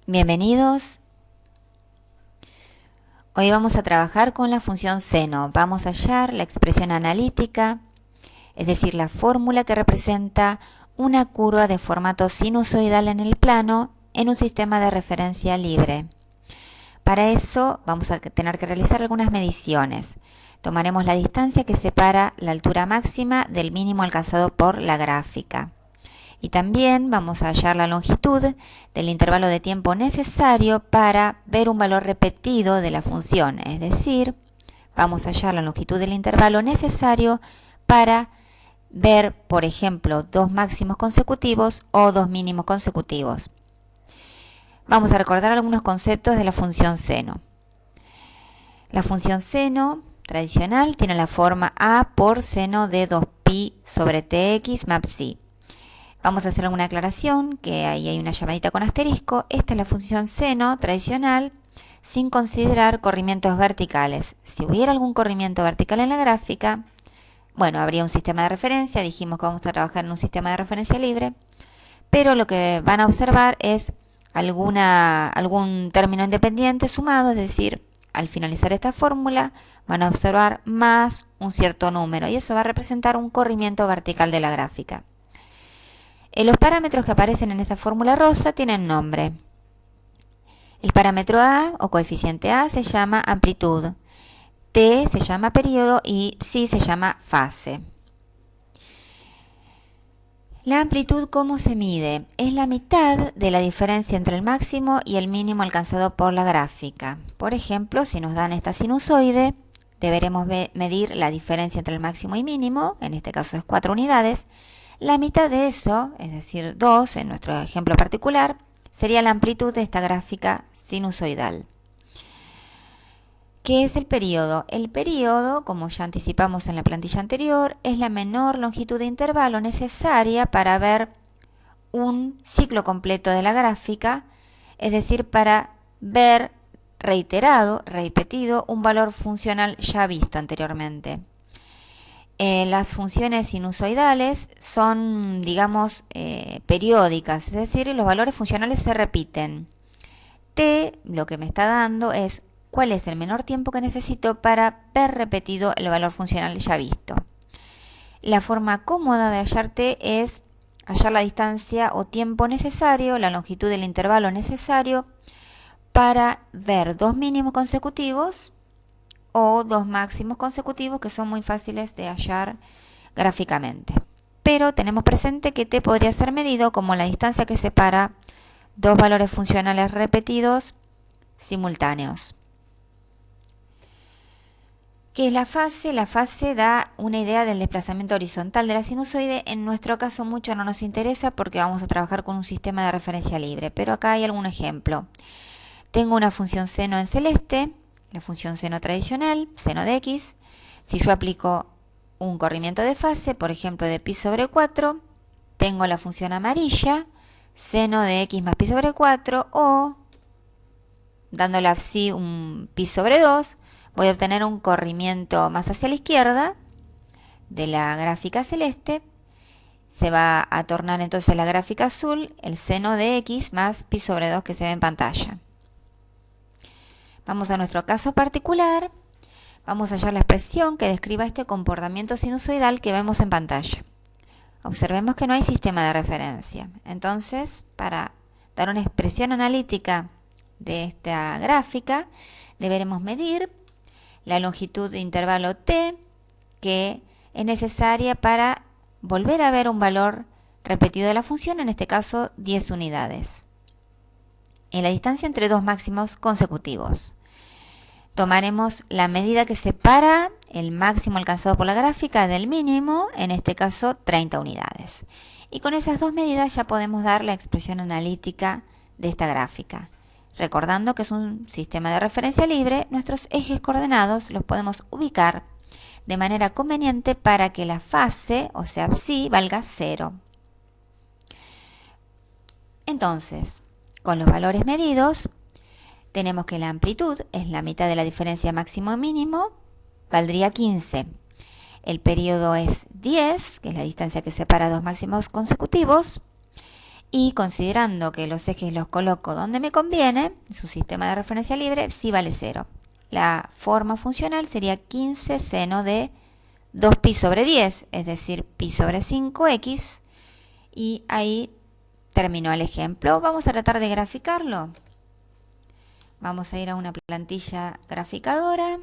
Bienvenidos. Hoy vamos a trabajar con la función seno. Vamos a hallar la expresión analítica, es decir, la fórmula que representa una curva de formato sinusoidal en el plano en un sistema de referencia libre. Para eso vamos a tener que realizar algunas mediciones. Tomaremos la distancia que separa la altura máxima del mínimo alcanzado por la gráfica. Y también vamos a hallar la longitud del intervalo de tiempo necesario para ver un valor repetido de la función, es decir, vamos a hallar la longitud del intervalo necesario para ver, por ejemplo, dos máximos consecutivos o dos mínimos consecutivos. Vamos a recordar algunos conceptos de la función seno. La función seno tradicional tiene la forma a por seno de 2pi sobre tx más psi. Vamos a hacer alguna aclaración, que ahí hay una llamadita con asterisco. Esta es la función seno tradicional sin considerar corrimientos verticales. Si hubiera algún corrimiento vertical en la gráfica, bueno, habría un sistema de referencia. Dijimos que vamos a trabajar en un sistema de referencia libre, pero lo que van a observar es algún término independiente sumado, es decir, al finalizar esta fórmula van a observar más un cierto número y eso va a representar un corrimiento vertical de la gráfica. Los parámetros que aparecen en esta fórmula rosa tienen nombre. El parámetro A o coeficiente A se llama amplitud, T se llama periodo y psi se llama fase. La amplitud, ¿cómo se mide? Es la mitad de la diferencia entre el máximo y el mínimo alcanzado por la gráfica. Por ejemplo, si nos dan esta sinusoide, deberemos medir la diferencia entre el máximo y mínimo, en este caso es 4 unidades. La mitad de eso, es decir, 2 en nuestro ejemplo particular, sería la amplitud de esta gráfica sinusoidal. ¿Qué es el período? El período, como ya anticipamos en la plantilla anterior, es la menor longitud de intervalo necesaria para ver un ciclo completo de la gráfica, es decir, para ver repetido, un valor funcional ya visto anteriormente. Las funciones sinusoidales son, digamos, periódicas, es decir, los valores funcionales se repiten. T, lo que me está dando es cuál es el menor tiempo que necesito para ver repetido el valor funcional ya visto. La forma cómoda de hallar T es hallar la distancia o tiempo necesario, la longitud del intervalo necesario para ver dos mínimos consecutivos o dos máximos consecutivos que son muy fáciles de hallar gráficamente. Pero tenemos presente que T podría ser medido como la distancia que separa dos valores funcionales repetidos simultáneos. ¿Qué es la fase? La fase da una idea del desplazamiento horizontal de la sinusoide. En nuestro caso mucho no nos interesa porque vamos a trabajar con un sistema de referencia libre, pero acá hay algún ejemplo. Tengo una función seno en celeste, la función seno tradicional, seno de x. Si yo aplico un corrimiento de fase, por ejemplo de pi sobre 4, tengo la función amarilla, seno de x más pi sobre 4, o dándole a psi un pi sobre 2, voy a obtener un corrimiento más hacia la izquierda de la gráfica celeste. Se va a tornar entonces la gráfica azul, el seno de x más pi sobre 2 que se ve en pantalla. Vamos a nuestro caso particular. Vamos a hallar la expresión que describa este comportamiento sinusoidal que vemos en pantalla. Observemos que no hay sistema de referencia. Entonces, para dar una expresión analítica de esta gráfica, deberemos medir la longitud de intervalo t, que es necesaria para volver a ver un valor repetido de la función, en este caso 10 unidades, en la distancia entre dos máximos consecutivos. Tomaremos la medida que separa el máximo alcanzado por la gráfica del mínimo, en este caso 30 unidades. Y con esas dos medidas ya podemos dar la expresión analítica de esta gráfica. Recordando que es un sistema de referencia libre, nuestros ejes coordenados los podemos ubicar de manera conveniente para que la fase, o sea psi, valga 0. Entonces, con los valores medidos, tenemos que la amplitud es la mitad de la diferencia máximo-mínimo, valdría 15. El periodo es 10, que es la distancia que separa dos máximos consecutivos. y considerando que los ejes los coloco donde me conviene, su sistema de referencia libre, sí vale 0. La forma funcional sería 15 seno de 2pi sobre 10, es decir, pi sobre 5x, y ahí terminó el ejemplo. Vamos a tratar de graficarlo. Vamos a ir a una plantilla graficadora.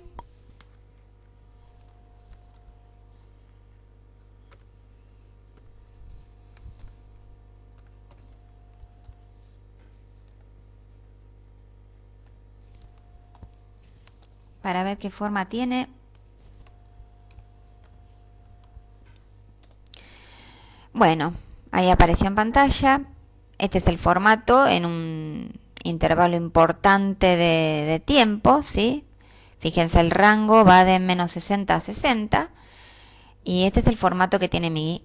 Para ver qué forma tiene. Bueno, ahí apareció en pantalla. Este es el formato en un intervalo importante de tiempo, ¿sí? Fíjense, el rango va de menos 60 a 60. Y este es el formato que tiene mi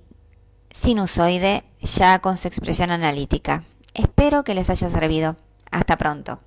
sinusoide ya con su expresión analítica. Espero que les haya servido. Hasta pronto.